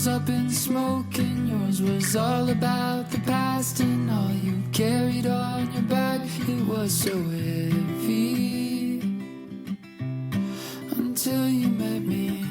was up in smoke and yours was all about the past, and all you carried on your back, it was so heavy until you met me.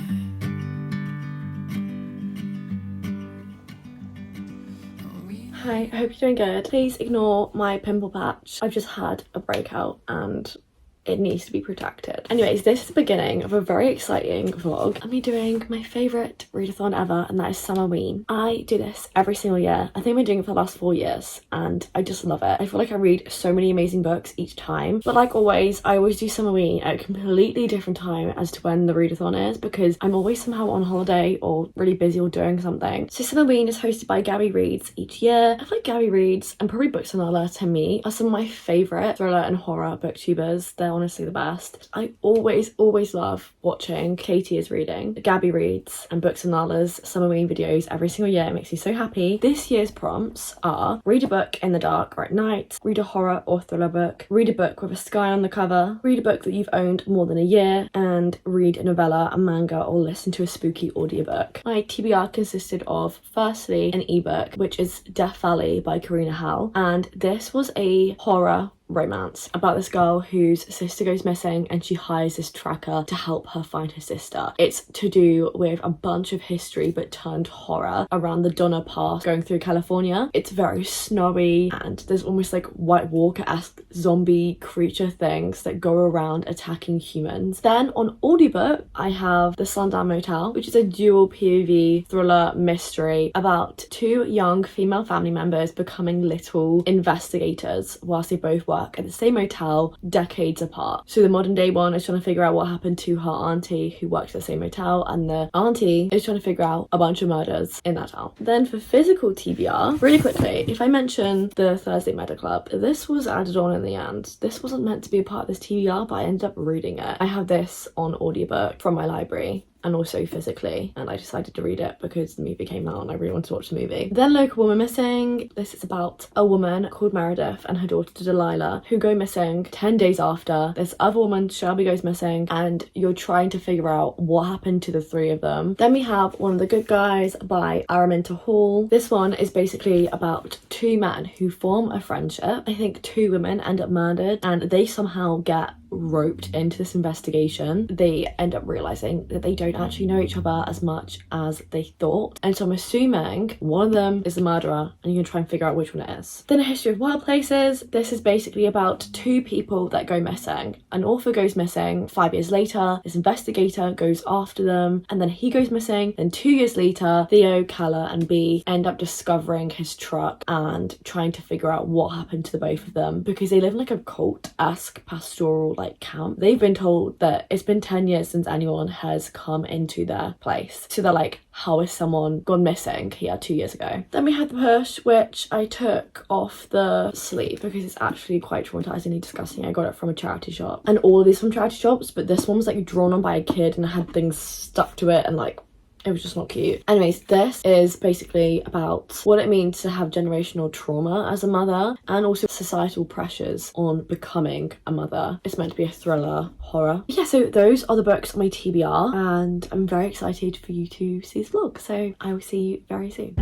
Hi, I hope you're doing good. Please ignore my pimple patch. I've just had a breakout and it needs to be protected. Anyways, this is the beginning of a very exciting vlog. I'm doing my favourite readathon ever, and that is Summerween. I do this every single year. I think I've been doing it for the last 4 years and I just love it. I feel like I read so many amazing books each time, but like always, I always do Summerween at a completely different time as to when the readathon is, because I'm always somehow on holiday or really busy or doing something. So Summerween is hosted by Gabby Reads each year. I feel like Gabby Reads and probably Books and Nala to me are some of my favourite thriller and horror booktubers. They're honestly the best. I always love watching Katie is reading, Gabby Reads and Books and Nala's Summerween videos every single year. It makes me so happy. This year's prompts are: read a book in the dark or at night, read a horror or thriller book, read a book with a sky on the cover, read a book that you've owned more than a year, and read a novella, a manga, or listen to a spooky audiobook. My TBR consisted of, firstly, an ebook, which is Death Valley by Karina, and this was a horror romance about this girl whose sister goes missing and she hires this tracker to help her find her sister. It's to do with a bunch of history but turned horror around the Donner Pass going through California. It's very snowy and there's almost like White Walker-esque zombie creature things that go around attacking humans. Then on audiobook I have the Sundown Motel, which is a dual POV thriller mystery about two young female family members becoming little investigators whilst they both work at the same motel decades apart. So the modern day one is trying to figure out what happened to her auntie who worked at the same motel, and the auntie is trying to figure out a bunch of murders in that town. Then for physical TBR, really quickly, if I mention the Thursday Meta Club, this was added on in the end. This wasn't meant to be a part of this TBR, but I ended up reading it. I have this on audiobook from my library and also physically, and I decided to read it because the movie came out and I really wanted to watch the movie. Then Local Woman Missing. This is about a woman called Meredith and her daughter Delilah who go missing 10 days after this other woman Shelby goes missing, and you're trying to figure out what happened to the three of them. Then we have One of the Good Guys by Araminta Hall. This one is basically about two men who form a friendship. I think two women end up murdered and they somehow get roped into this investigation. They end up realizing that they don't actually know each other as much as they thought, and so I'm assuming one of them is the murderer and you can try and figure out which one it is. Then A History of Wild Places. This is basically about two people that go missing. An author goes missing 5 years later, this investigator goes after them, and then he goes missing. Then 2 years later, Theo, Calla and B end up discovering his truck and trying to figure out what happened to the both of them, because they live in like a cult-esque pastoral like camp. They've been told that it's been 10 years since anyone has come into their place, so they're like, how has someone gone missing here 2 years ago? Then we had The Push, which I took off the sleeve because it's actually quite traumatizingly disgusting. I got it from a charity shop, and all of these from charity shops, but this one was like drawn on by a kid and it had things stuck to it and like it was just not cute. Anyways, this is basically about what it means to have generational trauma as a mother and also societal pressures on becoming a mother. It's meant to be a thriller horror. Yeah, so those are the books on my TBR and I'm very excited for you to see this vlog. So I will see you very soon.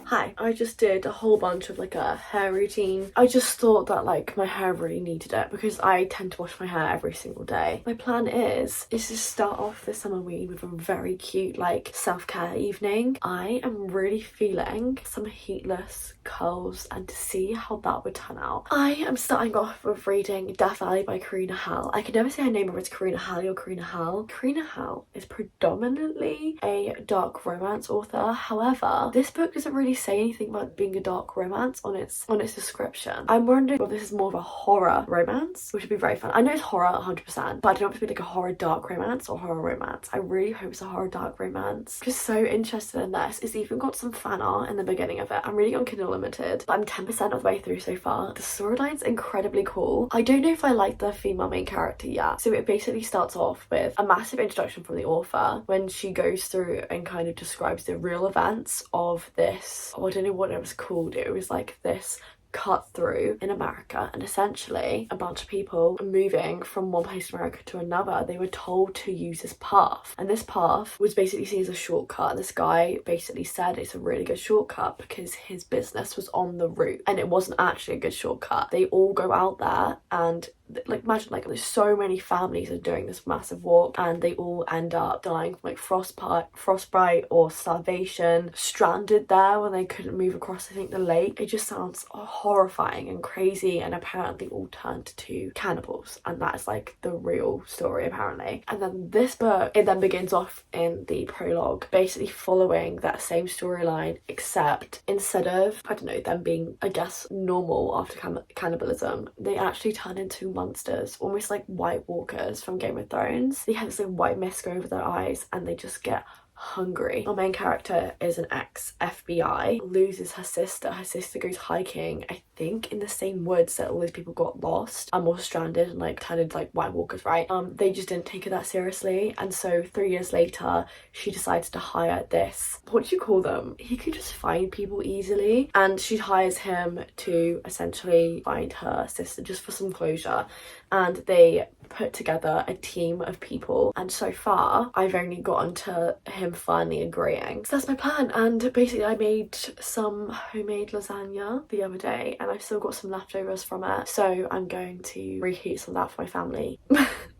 Hi, I just did a whole bunch of like a hair routine. I just thought that like my hair really needed it because I tend to wash my hair every single day. My plan is to start off the Summerween with a very cute like self-care evening. I am really feeling some heatless curls and to see how that would turn out. I am starting off with reading Death Valley by Karina. I can never say her name, whether it's Karina or Karina. Karina is predominantly a dark romance author. However, this book doesn't really say anything anything about being a dark romance on its description. I'm wondering if this is more of a horror romance, which would be very fun. I know it's horror 100%, but I don't know if it's be like a horror dark romance or horror romance. I really hope it's a horror dark romance. I'm just so interested in this. It's even got some fan art in the beginning of it. I'm really on Kindle Limited, but I'm 10% of the way through so far. The storyline's incredibly cool. I don't know if I like the female main character yet. So it basically starts off with a massive introduction from the author when she goes through and kind of describes the real events of this, oh, I don't know what it was called. It was like this cut through in America, and essentially a bunch of people moving from one place in America to another, they were told to use this path, and this path was basically seen as a shortcut, and this guy basically said it's a really good shortcut because his business was on the route, and it wasn't actually a good shortcut. They all go out there and like imagine like there's so many families are doing this massive walk and they all end up dying from like frostbite or starvation, stranded there when they couldn't move across I think the lake. It just sounds horrifying and crazy, and apparently all turned to cannibals, and that is like the real story apparently. And then this book, it then begins off in the prologue basically following that same storyline, except instead of, I don't know, them being I guess normal after cannibalism, they actually turn into monsters, almost like White Walkers from Game of Thrones. They have this like white mist go over their eyes and they just get hungry. Our main character is an ex-FBI, loses her sister. Her sister goes hiking, I think in the same woods that all these people got lost and were stranded and like turned into like White Walkers, right? They just didn't take her that seriously, and so 3 years later she decides to hire this, what do you call them? He could just find people easily, and she hires him to essentially find her sister just for some closure, and they put together a team of people, and so far I've only gotten to him finally agreeing. So that's my plan, and basically I made some homemade lasagna the other day and I've still got some leftovers from it, so I'm going to reheat some of that for my family.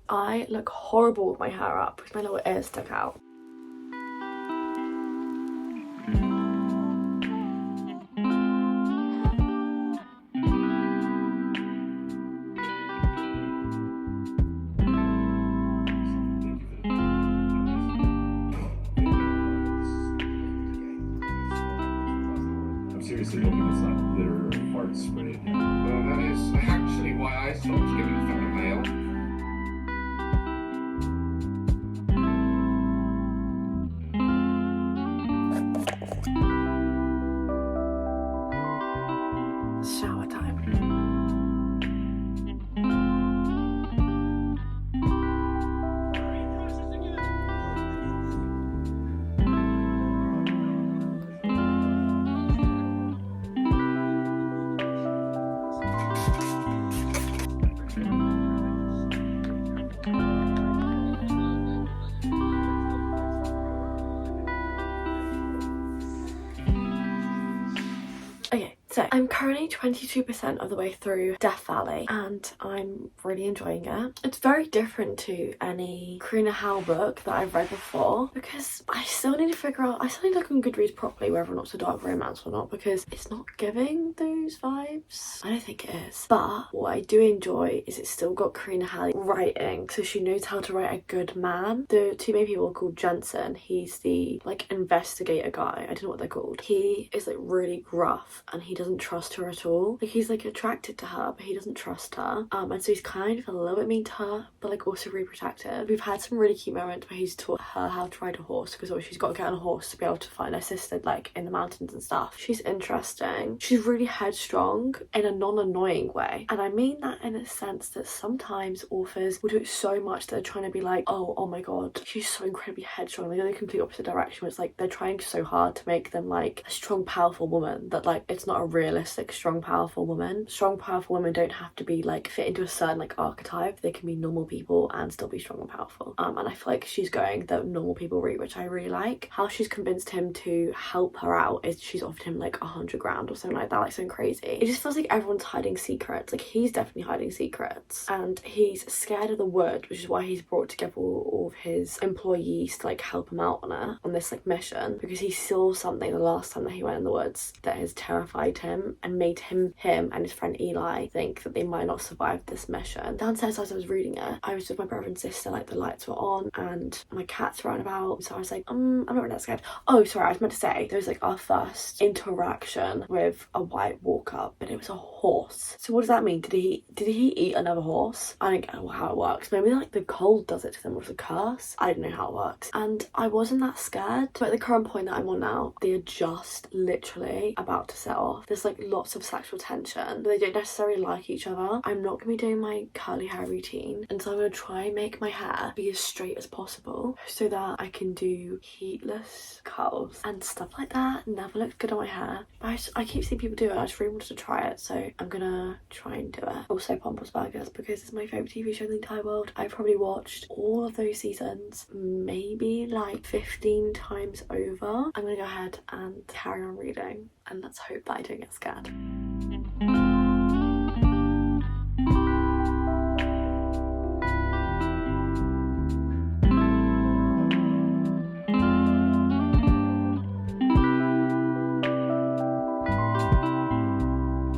I look horrible with my hair up because my little ears stuck out. Seriously hoping it's not glitter or fart spray. Well, that is actually why I stopped giving fan mail. Shower time. Okay, so I'm currently 22% of the way through Death Valley and I'm really enjoying it. It's very different to any Karina book that I've read before because I still need to figure out, I still need to look on Goodreads properly whether or not it's a dark romance or not, because it's not giving those vibes. I don't think it is. But what I do enjoy is it's still got Karina writing, so she knows how to write a good man. The two main people are called Jensen. He's the like investigator guy. I don't know what they're called. He is like really gruff and he doesn't trust her at all. Like he's like attracted to her but he doesn't trust her, and so he's kind of a little bit mean to her but like also really protective. We've had some really cute moments where he's taught her how to ride a horse because she's got to get on a horse to be able to find her sister like in the mountains and stuff. She's interesting. She's really headstrong in a non-annoying way, and I mean that in a sense that sometimes authors will do it so much that they're trying to be like, oh my god, she's so incredibly headstrong. They go the complete opposite direction where it's like they're trying so hard to make them like a strong powerful woman that like it's not a realistic strong powerful woman. Strong powerful women don't have to be like fit into a certain like archetype. They can be normal people and still be strong and powerful, and I feel like she's going the normal people route, which I really like. How she's convinced him to help her out is she's offered him like 100 grand or something like that, like something crazy. It just feels like everyone's hiding secrets. Like he's definitely hiding secrets and he's scared of the wood, which is why he's brought together all of his employees to like help him out on this like mission, because he saw something the last time that he went in the woods that has terrified him, him and made him and his friend Eli think that they might not survive this mission. Downstairs, as I was reading it, I was with my brother and sister, like the lights were on and my cats ran about, so I was like, I'm not really that scared. Oh, sorry, I was meant to say there was like our first interaction with a white walker, but it was a horse. So what does that mean? Did he eat another horse? I don't get how it works. Maybe like the cold does it to them with a curse. I don't know how it works. And I wasn't that scared. But at the current point that I'm on now, they are just literally about to set off. There's like lots of sexual tension, but they don't necessarily like each other. I'm not gonna be doing my curly hair routine, and so I'm gonna try and make my hair be as straight as possible so that I can do heatless curls and stuff like that. Never looked good on my hair. I keep seeing people do it. I just really wanted to try it, so I'm gonna try and do it. Also Pompous Burgers, because it's my favourite TV show in the entire world. I've probably watched all of those seasons maybe like 15 times over. I'm gonna go ahead and carry on reading, and let's hope that I don't get scared.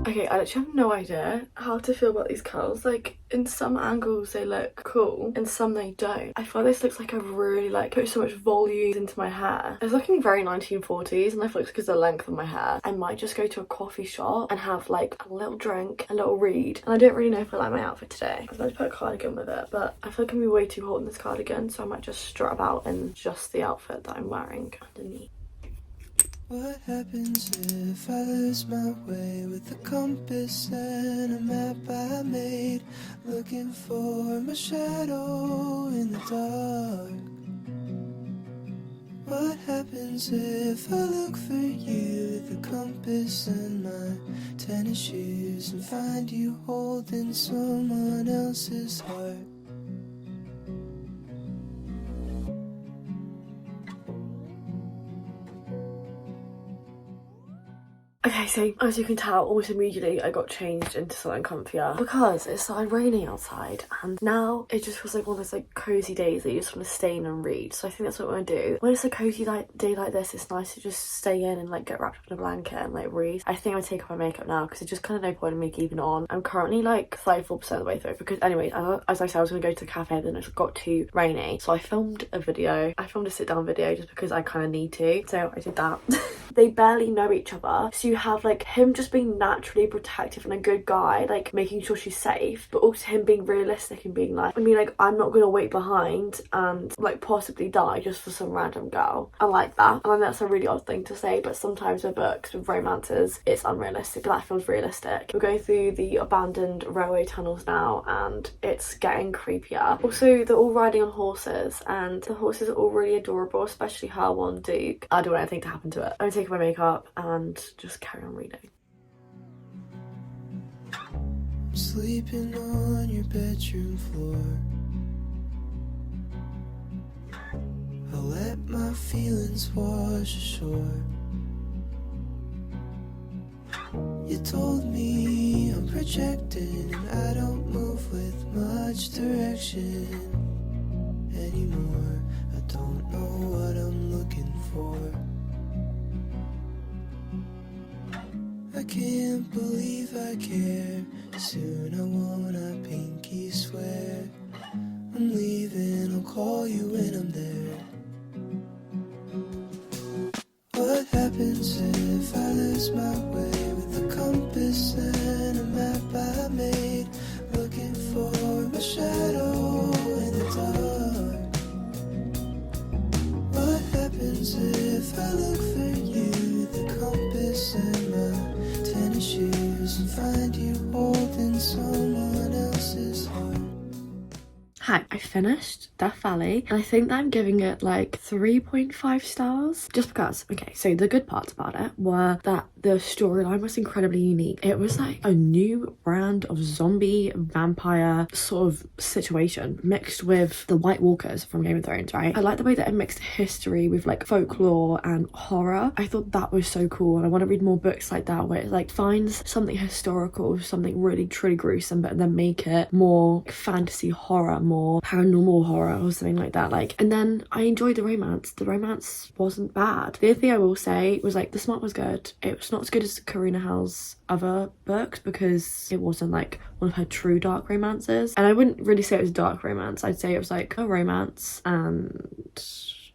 Okay, I actually have no idea how to feel about these curls. Like, in some angles they look cool, in some they don't. I feel like this looks like I've really like put so much volume into my hair. It's looking very 1940s, and I feel like because the length of my hair, I might just go to a coffee shop and have like a little drink, a little read. And I don't really know if I like my outfit today. I was about to put a cardigan with it, but I feel like I'm gonna be way too hot in this cardigan, so I might just strut about in just the outfit that I'm wearing underneath. What happens if I lose my way with the compass and a map I made, looking for my shadow in the dark? What happens if I look for you with the compass and my tennis shoes and find you holding someone else's heart? Okay, so as you can tell, almost immediately I got changed into something comfier because it started raining outside, and now it just feels like one of those like cozy days that you just want to stay in and read. So I think that's what I'm gonna do. When it's a cozy day like this, it's nice to just stay in and like get wrapped up in a blanket and like read. I think I'm gonna take off my makeup now because it's just kind of no point in me keeping it on. I'm currently like 34% of the way through because anyways, as I said, I was gonna go to the cafe, then it got too rainy, so I filmed a video. I filmed a sit down video just because I kind of need to, so I did that. They barely know each other, so you have like him just being naturally protective and a good guy, like making sure she's safe, but also him being realistic and being like, I'm not gonna wait behind and like possibly die just for some random girl. I like that. And I know that's a really odd thing to say, but sometimes with books, with romances, it's unrealistic, but that feels realistic. We're going through the abandoned railway tunnels now, and it's getting creepier. Also, they're all riding on horses, and the horses are all really adorable, especially her one, Duke. I don't want anything to happen to it. I'm taking my makeup and just carry on reading. Sleeping on your bedroom floor, I'll let my feelings wash ashore. You told me I'm projecting and I don't move with much direction anymore. I don't know what I'm looking for. I can't believe I care. Soon I wanna pinky swear. I'm leaving, I'll call you when I'm there. What happens if I lose my way with the compass and a map I made, looking for my shadow in the dark? What happens if I look for you with the compass and my tennis shoes and find you holding someone else's heart? Hi, I finished Death Valley, and I think that I'm giving it like 3.5 stars just because. Okay, so the good parts about it were that the storyline was incredibly unique. It was like a new brand of zombie vampire sort of situation mixed with the White Walkers from Game of Thrones, right? I like the way that it mixed history with like folklore and horror. I thought that was so cool, and I want to read more books like that where it like finds something historical, something really truly gruesome, but then make it more fantasy horror, more paranormal horror or something like that. Like, and then I enjoyed the romance. The romance wasn't bad. The other thing I will say was like the smut was good. It was not as good as Karina Hill's other books because it wasn't like one of her true dark romances. And I wouldn't really say it was dark romance. I'd say it was like a romance and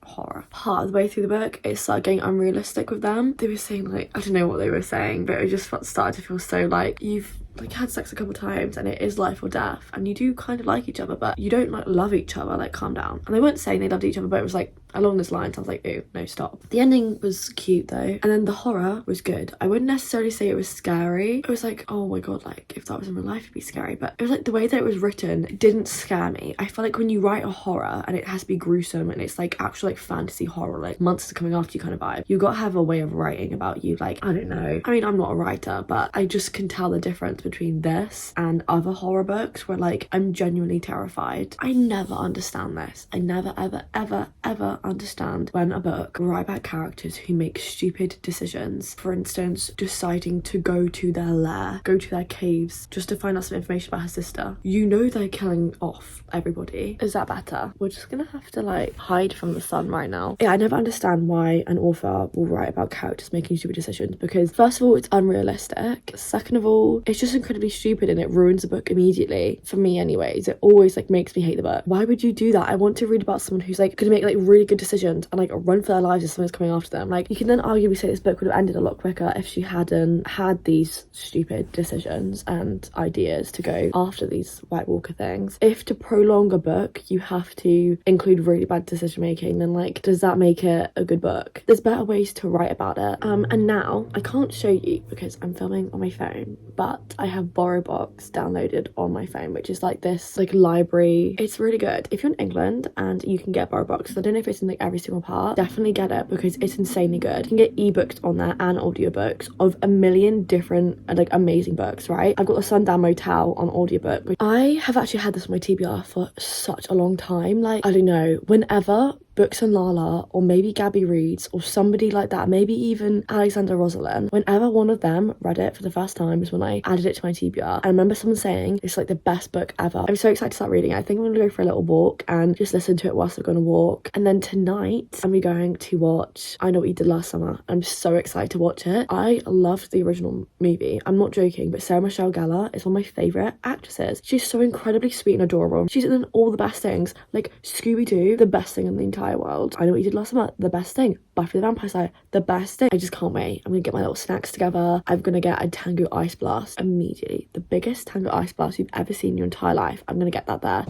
horror. Part of the way through the book, it started getting unrealistic with them. They were saying like, I don't know what they were saying, but it just started to feel so like, you've like had sex a couple times and it is life or death and you do kind of like each other, but you don't like love each other, like calm down. And they weren't saying they loved each other, but it was like along this line. So I was like, ew, no, stop. The ending was cute though, and then the horror was good. I wouldn't necessarily say it was scary. It was like, oh my god, like if that was in real life it'd be scary, but it was like the way that it was written didn't scare me. I feel like when you write a horror and it has to be gruesome and it's like actual like fantasy horror, like monsters coming after you kind of vibe, you got to have a way of writing about you. Like, I don't know, I mean, I'm not a writer, but I just can tell the difference between this and other horror books where like I'm genuinely terrified. I never understand this. I never ever understand when a book will write about characters who make stupid decisions. For instance, deciding to go to their lair, go to their caves just to find out some information about her sister. You know they're killing off everybody. Is that better? We're just gonna have to like hide from the sun right now. Yeah, I never understand why an author will write about characters making stupid decisions, because first of all, it's unrealistic. Second of all, it's just incredibly stupid and it ruins the book immediately. For me anyways, it always like makes me hate the book. Why would you do that? I want to read about someone who's like gonna make like really good decisions and like run for their lives if someone's coming after them. Like, you can then arguably say this book would have ended a lot quicker if she hadn't had these stupid decisions and ideas to go after these White Walker things. If to prolong a book you have to include really bad decision making, then like, does that make it a good book? There's better ways to write about it. And now I can't show you because I'm filming on my phone, but I have BorrowBox downloaded on my phone, which is like this like library. It's really good. If you're in England and you can get BorrowBox, I don't know if it's in like every single part, definitely get it because it's insanely good. You can get ebooks on there and audiobooks of a million different like amazing books, right? I've got the Sundown Motel on audiobook, which I have actually had this on my TBR for such a long time. Like, I don't know, whenever Books and Lala or maybe Gabby reads or somebody like that, maybe even Alexander Rosalind, whenever one of them read it for the first time is when I added it to my TBR. I remember someone saying it's like the best book ever. I'm so excited to start reading it. I think I'm gonna go for a little walk and just listen to it whilst I'm gonna walk. And then tonight I'm going to watch I Know What You Did Last Summer. I'm so excited to watch it. I loved the original movie. I'm not joking, but Sarah Michelle Gellar is one of my favourite actresses. She's so incredibly sweet and adorable. She's in all the best things, like Scooby-Doo, the best thing in the entire world. I Know What You Did Last Summer, the best thing. Buffy the Vampire Slayer, the best thing. I just can't wait. I'm gonna get my little snacks together. I'm gonna get a Tango Ice Blast immediately. The biggest Tango Ice Blast you've ever seen in your entire life. I'm gonna get that there.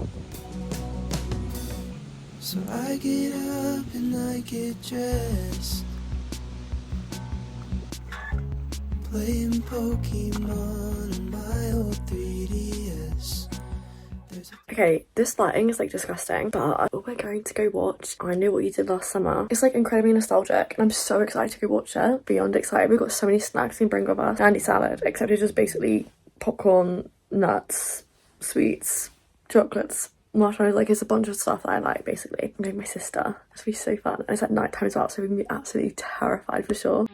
So I get up and I get dressed, playing Pokemon on my old 3DS. Okay, this lighting is like disgusting, but we're going to go watch I Know What You Did Last Summer. It's like incredibly nostalgic and I'm so excited to go watch it. Beyond excited. We've got so many snacks we can bring with us. Dandy salad, except it's just basically popcorn, nuts, sweets, chocolates, marshmallows. Like, it's a bunch of stuff that I like basically. I'm going with my sister. It's gonna be so fun. And it's at night time as well, so we're gonna be absolutely terrified for sure.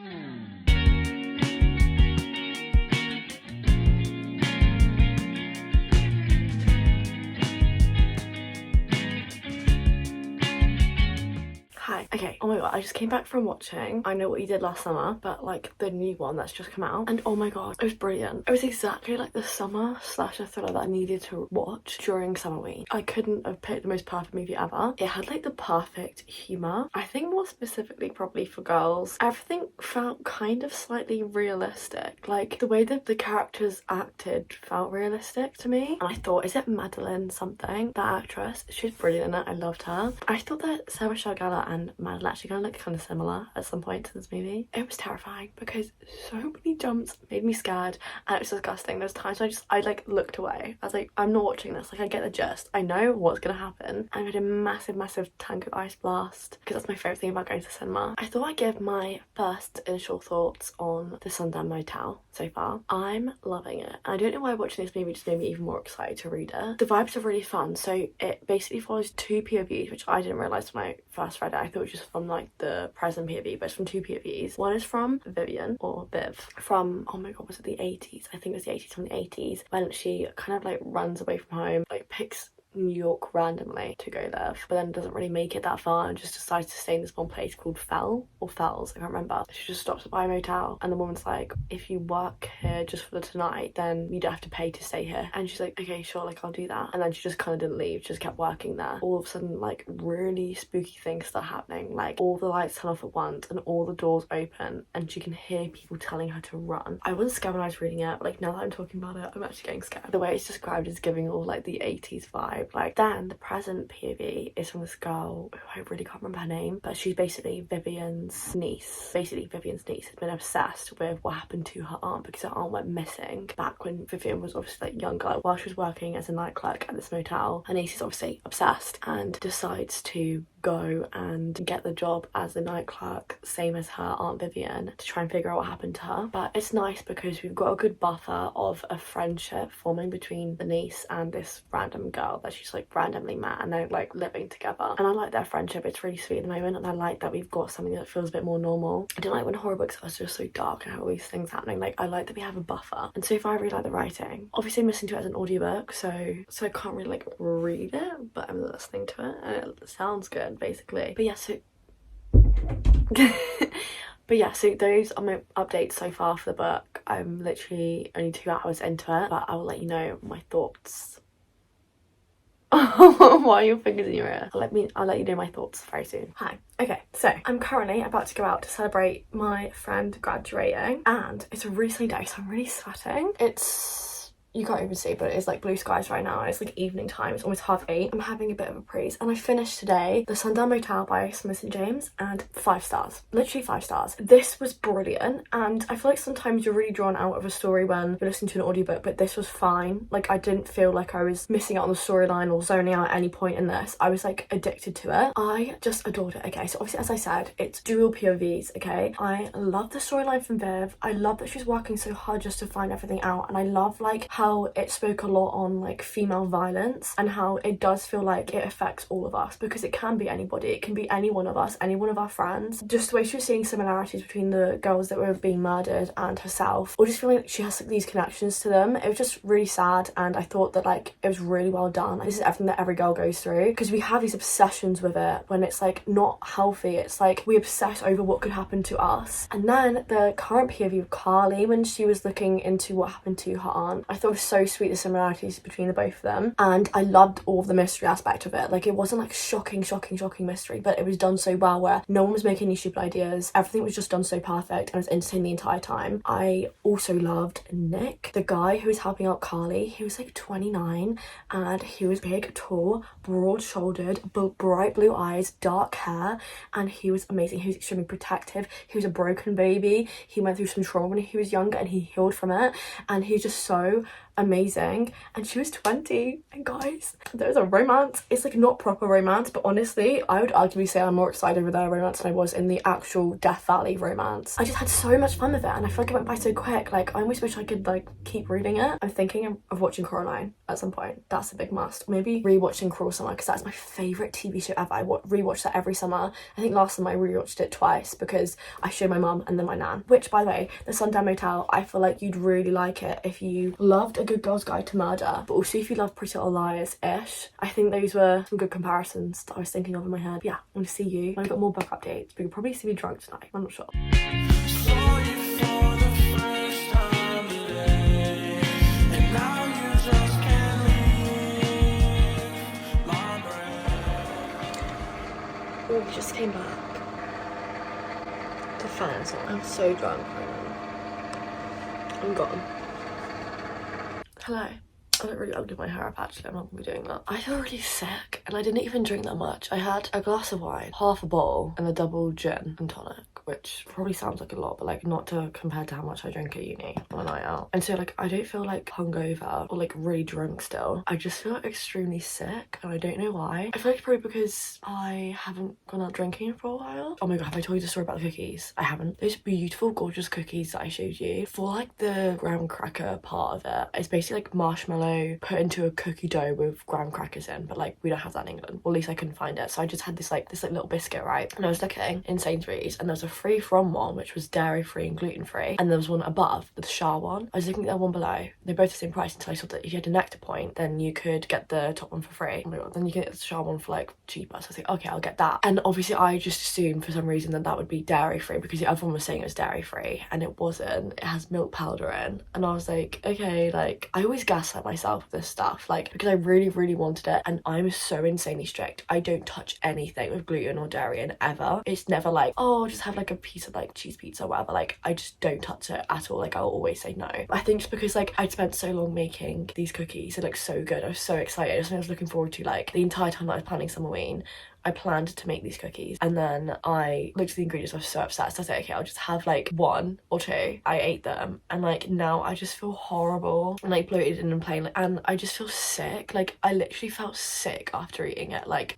Hi. Okay, oh my god, I just came back from watching I Know What You Did Last Summer, but like the new one that's just come out, and oh my god, it was brilliant. It was exactly like the summer slasher thriller that I needed to watch during Summerween. I couldn't have picked the most perfect movie ever. It had like the perfect humour. I think more specifically probably for girls. Everything felt kind of slightly realistic. Like the way that the characters acted felt realistic to me. And I thought, is it Madeline something? That actress, she's brilliant in it. I loved her. I thought that Sarah Michelle Gellar and Madeline actually gonna look kind of similar at some point to this movie. It was terrifying because so many jumps made me scared and it was disgusting. There's times I like looked away. I was like, I'm not watching this. Like, I get the gist. I know what's gonna happen. I had a massive Tango Ice Blast because that's my favourite thing about going to the cinema. I thought I'd give my first initial thoughts on the Sundown Motel so far. I'm loving it. I don't know why watching this movie just made me even more excited to read it. The vibes are really fun. So it basically follows two POVs, which I didn't realise when I first read it. I thought it was just from like the present POV, but it's from two POVs. One is from Vivian, or Viv, from, oh my god, was it the 80s? I think it was the 80s, from the 80s, when she kind of like runs away from home, like picks New York randomly to go live, but then doesn't really make it that far and just decides to stay in this one place called Fells, I can't remember. She just stops by a motel and the woman's like, if you work here just for the tonight, then you don't have to pay to stay here. And she's like, okay, sure, like I'll do that. And then she just kind of didn't leave, just kept working there. All of a sudden, like really spooky things start happening, like all the lights turn off at once and all the doors open and she can hear people telling her to run. I wasn't scared when I was reading it, but like now that I'm talking about it, I'm actually getting scared. The way it's described is giving all like the 80s vibe. Like then the present POV is from this girl who I really can't remember her name, but she's basically Vivian's niece. Basically Vivian's niece has been obsessed with what happened to her aunt because her aunt went missing back when Vivian was obviously like younger. Like, while she was working as a night clerk at this motel, her niece is obviously obsessed and decides to go and get the job as the night clerk, same as her Aunt Vivian, to try and figure out what happened to her. But it's nice because we've got a good buffer of a friendship forming between the niece and this random girl that she's like randomly met, and they're like living together. And I like their friendship, it's really sweet at the moment, and I like that we've got something that feels a bit more normal. I don't like when horror books are just so dark and have all these things happening. Like I like that we have a buffer. And so far I really like the writing. Obviously I'm listening to it as an audiobook, so I can't really like read it, but I'm listening to it and it sounds good basically. But yeah, so those are my updates so far for the book. I'm literally only 2 hours into it, but I will let you know my thoughts. Why are your fingers in your ear? I'll let you know my thoughts very soon. Hi. Okay, so I'm currently about to go out to celebrate my friend graduating, and it's a really sunny day, so I'm really sweating. You can't even see, but it's like blue skies right now. It's like evening time. It's almost 8:30. I'm having a bit of a breeze. And I finished today the Sundown Motel by St. James, and 5 stars. Literally 5 stars. This was brilliant. And I feel like sometimes you're really drawn out of a story when you're listening to an audiobook, but this was fine. Like I didn't feel like I was missing out on the storyline or zoning out at any point in this. I was like addicted to it. I just adored it. Okay, so obviously as I said, it's dual POVs, okay? I love the storyline from Viv. I love that she's working so hard just to find everything out. And I love like how it spoke a lot on like female violence and how it does feel like it affects all of us, because it can be anybody. It can be any one of us, any one of our friends. Just the way she was seeing similarities between the girls that were being murdered and herself, or just feeling like she has like these connections to them. It was just really sad, and I thought that like it was really well done. Like, this is everything that every girl goes through, because we have these obsessions with it when it's like not healthy. It's like we obsess over what could happen to us. And then the current POV of Carly, when she was looking into what happened to her aunt, I thought it was so sweet, the similarities between the both of them. And I loved all of the mystery aspect of it. Like it wasn't like shocking mystery, but it was done so well where no one was making any stupid ideas. Everything was just done so perfect and I was entertained the entire time. I also loved Nick, the guy who was helping out Carly. He was like 29 and he was big, tall, broad-shouldered, bright blue eyes, dark hair, and he was amazing. He was extremely protective. He was a broken baby. He went through some trauma when he was younger and he healed from it, and he's just so amazing. And she was 20, and guys, there's a romance. It's like not proper romance, but honestly I would arguably say I'm more excited over their romance than I was in the actual Death Valley romance. I just had so much fun with it, and I feel like it went by so quick. Like I almost wish I could like keep reading it. I'm thinking of watching Coraline at some point. That's a big must. Maybe rewatching Cruel Summer, because that's my favorite TV show ever. I rewatch that every summer. I think last time I rewatched it twice because I showed my mum and then my nan, which by the way, the Sundown Motel, I feel like you'd really like it if you loved a good girl's guide to murder, but also if you love Pretty Little Liars-ish. I think those were some good comparisons that I was thinking of in my head. But yeah, I'm gonna see you when I got more book updates, but you'll probably see me drunk tonight. I'm not sure. Oh, we just came back. The fan's on. I'm so drunk right now. I'm gone. Hello. I look really ugly with my hair up actually, I'm not gonna be doing that. I feel really sick and I didn't even drink that much. I had a glass of wine, half a bowl, and a double gin and tonic, which probably sounds like a lot, but like not to compare to how much I drink at uni on a night out. And so like I don't feel like hungover or like really drunk still. I just feel extremely sick and I don't know why. I feel like it's probably because I haven't gone out drinking for a while. Oh my god, have I told you the story about the cookies? I haven't. Those beautiful gorgeous cookies that I showed you, for like the graham cracker part of it, it's basically like marshmallow put into a cookie dough with graham crackers in, but like we don't have that in England, or at least I couldn't find it. So I just had this little biscuit, right? And I was looking in Sainsbury's and there's a free from one which was dairy free and gluten free, and there was one above, the shea one. I was looking at the one below, they're both the same price until I saw that if you had a nectar point then you could get the top one for free. Oh my god, then you can get the shea one for like cheaper, so I was like, okay, I'll get that. And obviously I just assumed for some reason that that would be dairy free because the other one was saying it was dairy free, and it wasn't. It has milk powder in, and I was like, okay, like I always gaslight myself with this stuff, like because I really wanted it, and I'm so insanely strict. I don't touch anything with gluten or dairy in ever. It's never like, oh, I'll just have like a piece of like cheese pizza or whatever. Like I just don't touch it at all. Like I'll always say no. I think just because like I'd spent so long making these cookies, it looked so good. I was so excited. Something I was looking forward to like the entire time that I was planning Summerween. I planned to make these cookies, and then I looked at the ingredients. I was so upset, so I said, okay, I'll just have like one or two. I ate them, and like now I just feel horrible and like bloated and in pain, and I just feel sick. Like I literally felt sick after eating it. Like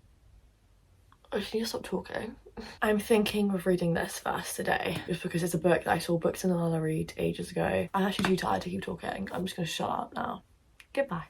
I just need to stop talking. I'm thinking of reading this first today, just because it's a book that I saw books in the Lala read ages ago. I'm actually too tired to keep talking. I'm just gonna shut up now. Goodbye.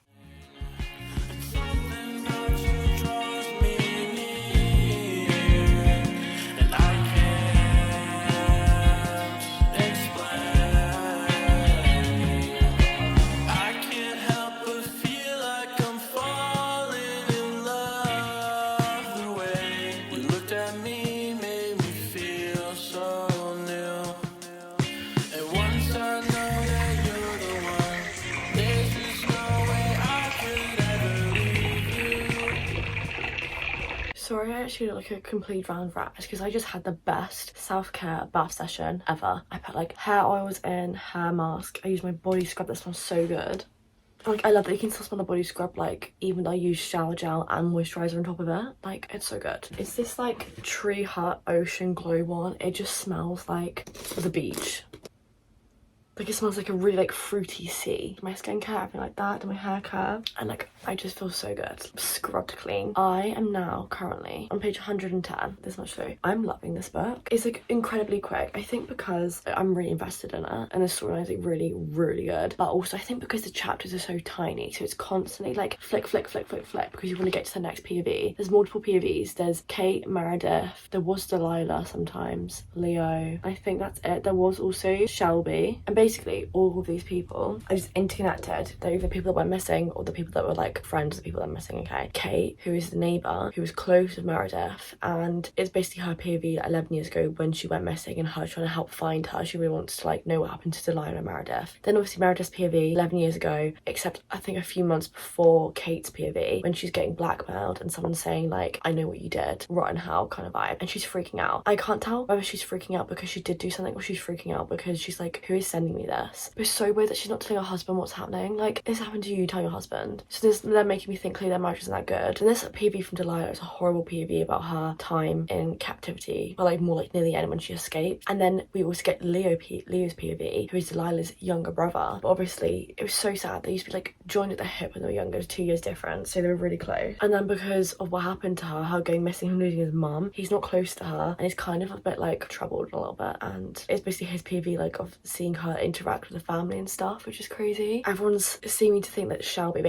Sorry, I actually look like a complete round rat. It's because I just had the best self-care bath session ever. I put like hair oils in, hair mask. I used my body scrub that smells so good. Like I love that you can still smell the body scrub like even though I use shower gel and moisturizer on top of it. Like it's so good. It's this like Tree Hut Ocean Glow one. It just smells like the beach. Like it smells like a really like fruity sea. My skincare, everything like that, my hair care, and like I just feel so good. Scrubbed clean. I am now currently on page 110. This much through. I'm loving this book. It's like incredibly quick. I think because I'm really invested in it and the storyline is like really good. But also I think because the chapters are so tiny, so it's constantly like flick because you want to get to the next POV. There's multiple POVs. There's Kate, Meredith. There was Delilah sometimes. Leo. I think that's it. There was also Shelby. And basically all of these people are just interconnected. They're either people that went missing or the people that were like friends of the people that are missing. Okay, Kate, who is the neighbour who was close with Meredith, and it's basically her POV like 11 years ago when she went missing and her trying to help find her. She really wants to like know what happened to Delilah and Meredith. Then obviously Meredith's POV 11 years ago, except I think a few months before Kate's POV, when she's getting blackmailed and someone's saying like, I know what you did, rotten hell kind of vibe, and she's freaking out. I can't tell whether she's freaking out because she did do something or she's freaking out because she's like, who is sending me this? But it's so weird that she's not telling her husband what's happening. Like, this happened to you, tell your husband. So they're making me think clearly their marriage isn't that good. And this POV from Delilah is a horrible POV about her time in captivity, but like more like near the end when she escaped. And then we also get Leo's POV, who is Delilah's younger brother. But obviously it was so sad. They used to be like joined at the hip when they were younger. It was 2 years difference, so they were really close. And then because of what happened to her going missing, him losing his mum, he's not close to her and he's kind of a bit like troubled a little bit. And it's basically his POV like of seeing her interact with the family and stuff, which is crazy. Everyone's seeming to think that Shelby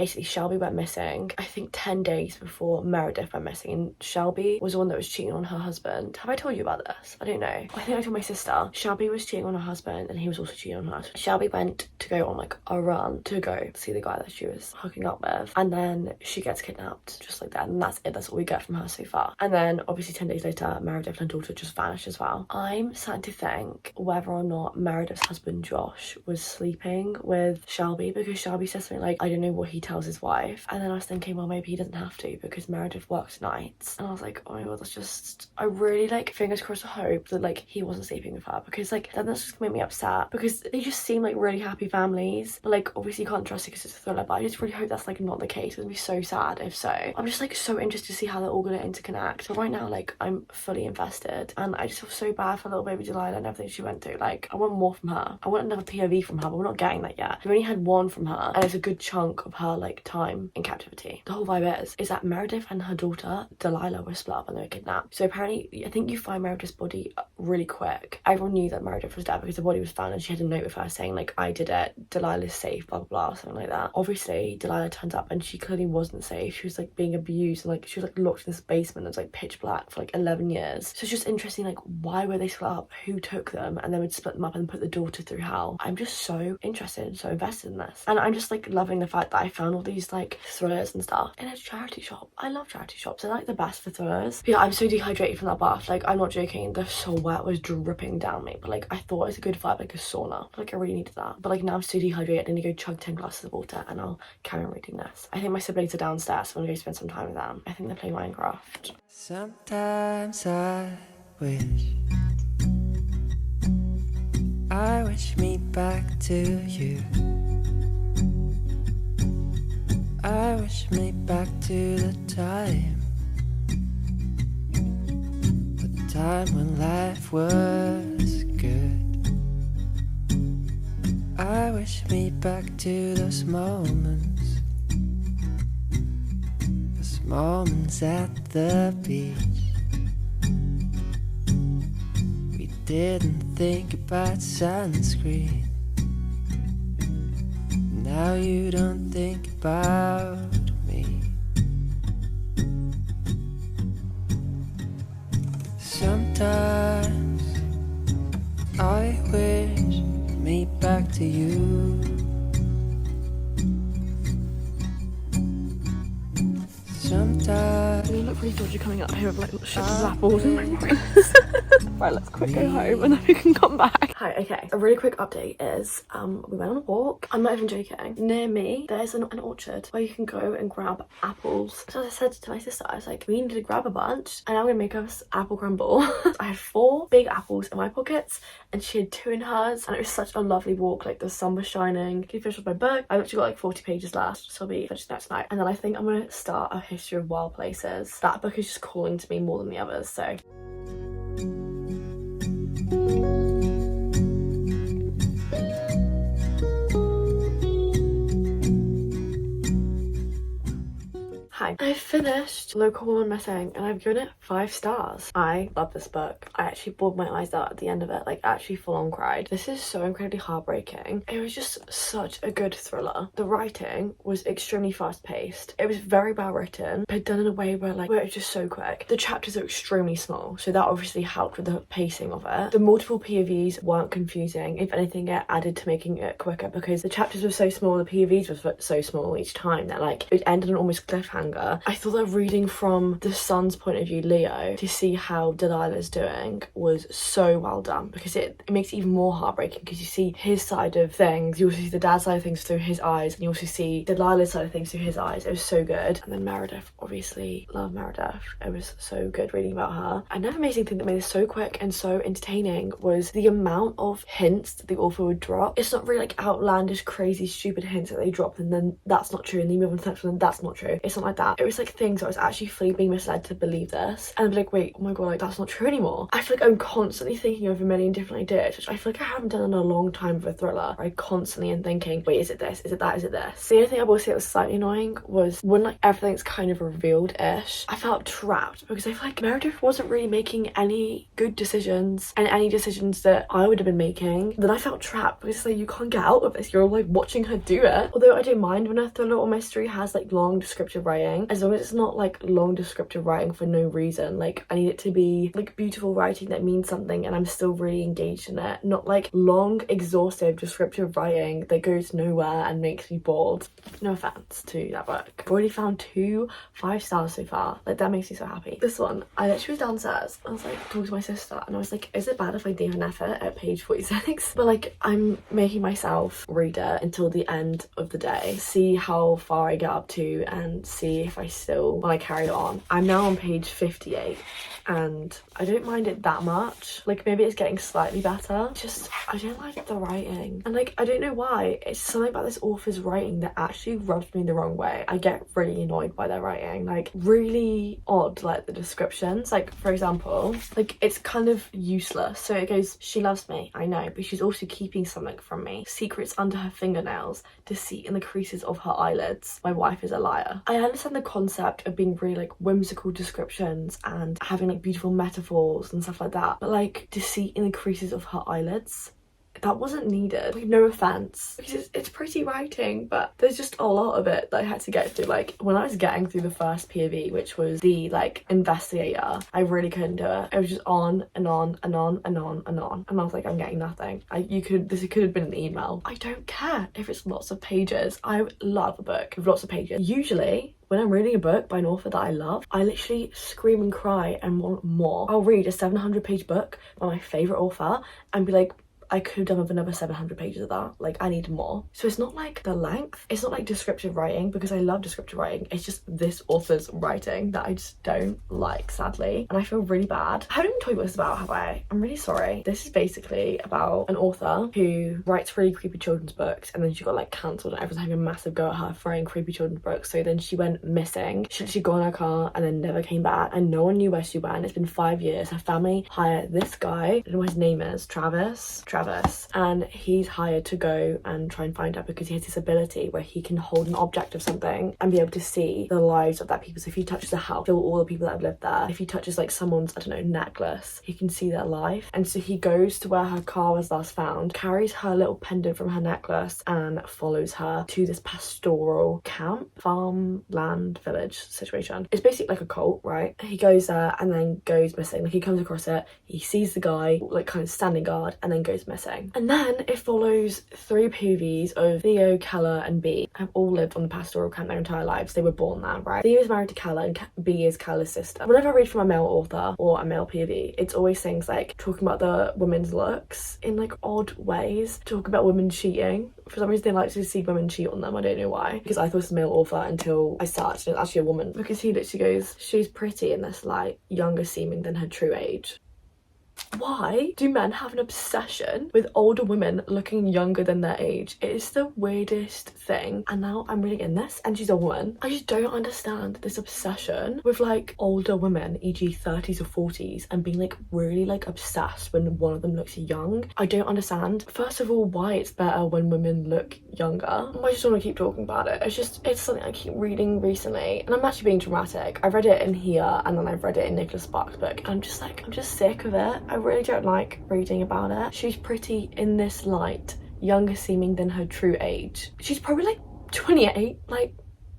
went missing I think 10 days before Meredith went missing, and Shelby was the one that was cheating on her husband. Have I told you about this? I don't know. I think I told my sister. Shelby was cheating on her husband and he was also cheating on her. Shelby went to go on like a run to go see the guy that she was hooking up with, and then she gets kidnapped just like that, and that's it. That's all we get from her so far. And then obviously 10 days later Meredith and daughter just vanished as well. I'm starting to think whether or not Meredith's husband Josh was sleeping with Shelby, because Shelby says something like, I don't know what he tells his wife. And then I was thinking, well, maybe he doesn't have to because Meredith works nights. And I was like, oh my god, that's just, I really like fingers crossed hope that like he wasn't sleeping with her, because like then that's just gonna make me upset, because they just seem like really happy families. But like obviously you can't trust it because it's a thriller, but I just really hope that's like not the case. It would be so sad if so. I'm just like so interested to see how they're all gonna interconnect. But right now like I'm fully invested and I just feel so bad for little baby Delilah and everything she went through. Like I want more from her. I want another POV from her, but we're not getting that yet. We've only had one from her, and it's a good chunk of her like time in captivity. The whole vibe is that Meredith and her daughter Delilah were split up and they were kidnapped. So apparently, I think you find Meredith's body really quick. Everyone knew that Meredith was dead because the body was found, and she had a note with her saying like, I did it, Delilah's safe, blah blah blah, something like that. Obviously Delilah turns up and she clearly wasn't safe. She was like being abused, and like she was like locked in this basement that's like pitch black for like 11 years. So it's just interesting, like why were they split up, who took them, and then would split them up and put the daughter through hell. I'm just so interested and so invested in this, and I'm just like loving the fact that I found all these like thrillers and stuff in a charity shop. I love charity shops, they're like the best for thrillers. But yeah, I'm so dehydrated from that bath, like I'm not joking, the sweat was dripping down me, but like I thought it was a good vibe, like a sauna. Like I really needed that, but like now I'm so dehydrated, I need to go chug 10 glasses of water and I'll carry on reading this. I think my siblings are downstairs, so I'm gonna go spend some time with them. I think they're playing Minecraft. Sometimes I wish me back to you. I wish me back to the time when life was good. I wish me back to those moments at the beach. We didn't think about sunscreen. Now you don't think about me. Sometimes I wish me back to you. Sometimes You look really dodgy coming up here with like ships of apples in my voice. Right, let's quick go home and then we can come back. Hi, okay. A really quick update is we went on a walk. I'm not even joking. Near me, there's an orchard where you can go and grab apples. So as I said to my sister, I was like, we need to grab a bunch and I'm gonna make us apple crumble. I had 4 big apples in my pockets and she had 2 in hers, and it was such a lovely walk. Like the sun was shining. Can you finish with my book? I've actually got like 40 pages left, so I'll be finished next night. And then I think I'm gonna start A History of Wild Places. That book is just calling to me more than the others, so. Hi, I finished Local Woman Missing and I've given it 5 stars. I love this book. I actually bawled my eyes out at the end of it, like actually full on cried. This is so incredibly heartbreaking. It was just such a good thriller. The writing was extremely fast paced. It was very well written, but done in a way where it was just so quick. The chapters are extremely small, so that obviously helped with the pacing of it. The multiple POVs weren't confusing. If anything, it added to making it quicker because the chapters were so small, the POVs were so small each time that like it ended on almost cliffhanger. I thought that reading from the son's point of view, Leo, to see how Delilah's doing was so well done, because it makes it even more heartbreaking because you see his side of things, you also see the dad's side of things through his eyes, and you also see Delilah's side of things through his eyes. It was so good. And then Meredith, obviously love Meredith. It was so good reading about her. Another amazing thing that made this so quick and so entertaining was the amount of hints that the author would drop. It's not really like outlandish, crazy, stupid hints that they drop and then that's not true, and then you move on to the next one and that's not true. It's not like that. It was like things that I was actually fully being misled to believe this, and I'd be like, wait, oh my god, like that's not true anymore. I feel like I'm constantly thinking of a million different ideas, which I feel like I haven't done in a long time with a thriller, where I constantly am thinking, wait, is it this, is it that, is it this? The only thing I will say that was slightly annoying was when like everything's kind of revealed-ish, I felt trapped because I feel like Meredith wasn't really making any good decisions, and any decisions that I would have been making, then I felt trapped because it's like, you can't get out of this, you're like watching her do it. Although I don't mind when a thriller or mystery has like long descriptive writing, as long as it's not like long descriptive writing for no reason. Like I need it to be like beautiful writing that means something and I'm still really engaged in it, not like long exhaustive descriptive writing that goes nowhere and makes me bored. No offense to that book. I've already found 2 5 stars so far. Like that makes me so happy. This one, I literally was downstairs, I was like talking to my sister and I was like, is it bad if I leave an effort at page 46? But like I'm making myself read it until the end of the day, see how far I get up to and see see if when I carry it on. I'm now on page 58 and I don't mind it that much. Like, maybe it's getting slightly better. Just, I don't like the writing. And like, I don't know why. It's something about this author's writing that actually rubs me the wrong way. I get really annoyed by their writing. Like, really odd, like the descriptions. Like, for example, like, it's kind of useless. So it goes, she loves me, I know, but she's also keeping something from me. Secrets under her fingernails, deceit in the creases of her eyelids. My wife is a liar. I understand the concept of being really like whimsical descriptions and having like beautiful metaphors and stuff like that, but like deceit in the creases of her eyelids, that wasn't needed. Like, no offense, because it's pretty writing, but there's just a lot of it that I had to get through. Like, when I was getting through the first POV, which was the like investigator, I really couldn't do it. It was just on and on and on and on and on, and I was like, I'm getting nothing. This could have been an email. I don't care if it's lots of pages. I love a book with lots of pages. Usually when I'm reading a book by an author that I love, I literally scream and cry and want more. I'll read a 700-page book by my favourite author and be like, I could have done with another 700 pages of that. Like, I need more. So it's not like the length, it's not like descriptive writing, because I love descriptive writing. It's just this author's writing that I just don't like, sadly, and I feel really bad. I haven't even told you what this is about, have I? I'm really sorry. This is basically about an author who writes really creepy children's books, and then she got like cancelled and everyone's having a massive go at her for writing creepy children's books. So then she went missing. She got in her car and then never came back, and no one knew where she went. It's been 5 years. Her family hired this guy, I don't know what his name is, Travis, and he's hired to go and try and find her because he has this ability where he can hold an object of something and be able to see the lives of that people. So if he touches a house, there were all the people that have lived there. If he touches like someone's, I don't know, necklace, he can see their life. And so he goes to where her car was last found, carries her little pendant from her necklace, and follows her to this pastoral camp, farmland, village situation. It's basically like a cult, right? He goes there and then goes missing. Like, he comes across it, he sees the guy like kind of standing guard, and then goes missing. And then it follows 3 POVs of Theo, Keller and B have all lived on the pastoral camp their entire lives. They were born there, right? Theo is married to Keller and B is Keller's sister. Whenever I read from a male author or a male POV, it's always things like talking about the women's looks in like odd ways, talk about women cheating. For some reason they like to see women cheat on them, I don't know why, because I thought it was a male author until I searched and it's actually a woman, because he literally goes, she's pretty in this light, younger seeming than her true age. Why do men have an obsession with older women looking younger than their age? It is the weirdest thing. And now I'm reading in this and she's a woman. I just don't understand this obsession with like older women, e.g. 30s or 40s, and being like really like obsessed when one of them looks young. I don't understand, first of all, why it's better when women look younger. I just want to keep talking about it. It's something I keep reading recently, and I'm actually being dramatic. I read it in here and then I've read it in Nicholas Sparks' book, and I'm just sick of it. I really don't like reading about it. She's pretty in this light, younger seeming than her true age. She's probably like 28. Like,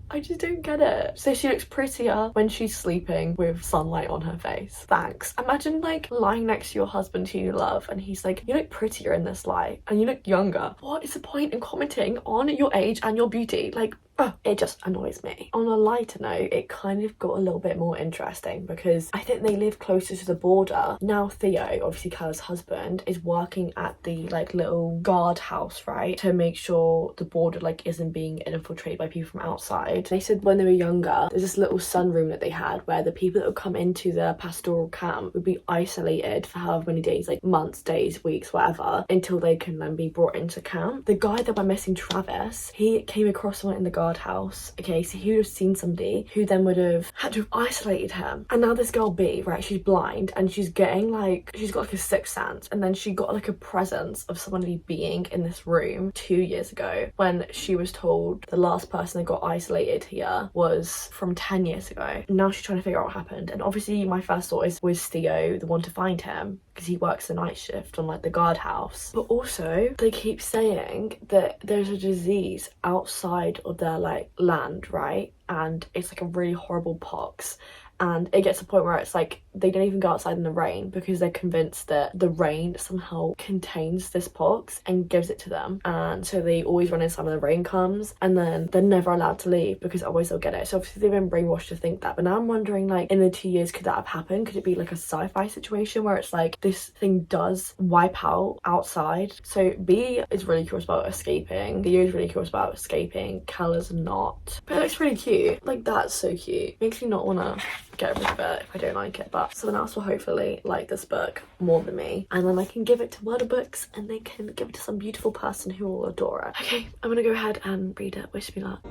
I just don't get it. So she looks prettier when she's sleeping with sunlight on her face. Thanks. Imagine like lying next to your husband who you love and he's like, you look prettier in this light and you look younger. What is the point in commenting on your age and your beauty? Like, it just annoys me. On a lighter note, it kind of got a little bit more interesting because I think they live closer to the border. Now Theo, obviously Keller's husband, is working at the like little guard house, right, to make sure the border like isn't being infiltrated by people from outside. They said when they were younger, there's this little sunroom that they had where the people that would come into the pastoral camp would be isolated for however many days, like months, days, weeks, whatever, until they can then be brought into camp. The guy that went missing, Travis, he came across someone in the guard house. Okay, so he would have seen somebody who then would have had to have isolated him. And now this girl B, right, she's blind and she's getting like, she's got like a sixth sense, and then she got like a presence of somebody being in this room 2 years ago when she was told the last person that got isolated here was from 10 years ago. Now she's trying to figure out what happened, and obviously my first thought is, was Theo the one to find him? Because he works the night shift on like the guard house. But also they keep saying that there's a disease outside of their like land, right, and it's like a really horrible pox, and it gets to the point where it's like they don't even go outside in the rain because they're convinced that the rain somehow contains this pox and gives it to them, and so they always run inside when the rain comes, and then they're never allowed to leave because otherwise they'll get it. So obviously they've been brainwashed to think that, but now I'm wondering, like, in the 2 years, could that have happened? Could it be like a sci-fi situation where it's like this thing does wipe out outside? So B is really curious about escaping, Theo is really curious about escaping, Kella's not, but it looks really cute. Like, that's so cute. Makes me not want to get rid of it if I don't like it, but someone else will hopefully like this book more than me, and then I can give it to Word of Books and they can give it to some beautiful person who will adore it. Okay, I'm gonna go ahead and read it. Wish me luck.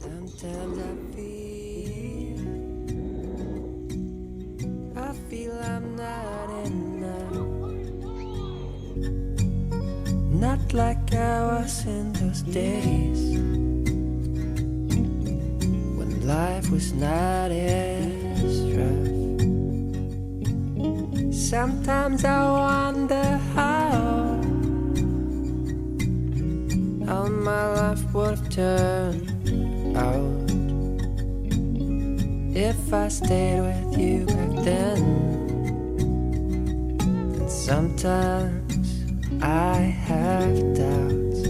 Sometimes I feel I'm not enough. Not like I was in those days when life was not as rough. Sometimes I wonder how my life would have turned out if I stayed with you back then. And sometimes I have doubts.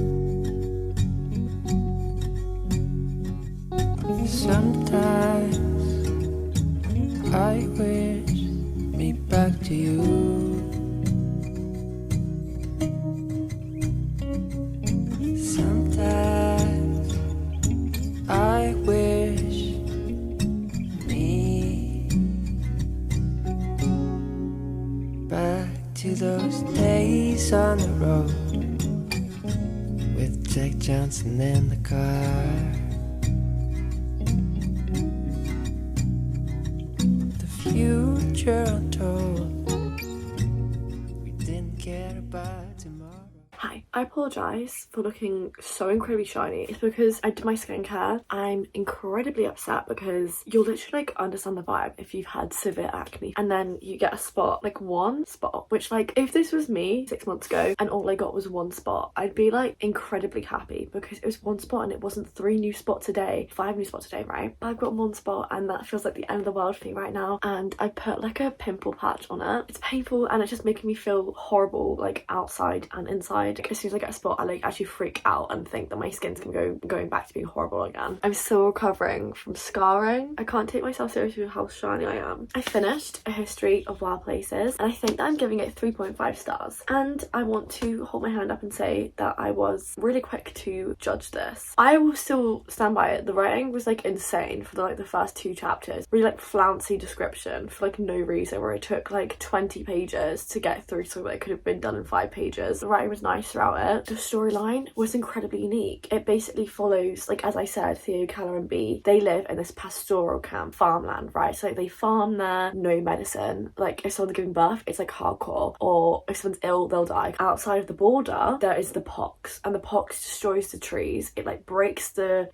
Sometimes I wish me back to you. Sometimes I wish me back to those days on the road with Jack Johnson in the car. The future untold, we didn't care about tomorrow. Hi, I apologise for looking so incredibly shiny. It's because I did my skincare. I'm incredibly upset because you'll literally like understand the vibe if you've had severe acne and then you get a spot, like one spot, which like if this was me 6 months ago and all I got was one spot, I'd be like incredibly happy because it was one spot and it wasn't 3 new spots a day, 5 new spots a day, right? But I've got one spot and that feels like the end of the world for me right now, and I put like a pimple patch on it. It's painful and it's just making me feel horrible, like outside and inside. Like, as soon as I get a spot, I like actually freak out and think that my skin's gonna going back to being horrible again. I'm still recovering from scarring. I can't take myself seriously with how shiny I am. I finished A History of Wild Places and I think that I'm giving it 3.5 stars, and I want to hold my hand up and say that I was really quick to judge this. I will still stand by it. The writing was like insane for the first 2 chapters. Really like flouncy description for like no reason, where it took like 20 pages to get through something that could have been done in 5 pages. The writing was nice throughout it. The storyline was incredibly unique. It basically follows, like as I said, Theo, Keller and B, they live in this pastoral camp, farmland, right? So like, they farm there, no medicine. Like if someone's giving birth, it's like hardcore, or if someone's ill, they'll die. Outside of the border, there is the pox, and the pox destroys the trees. It like breaks the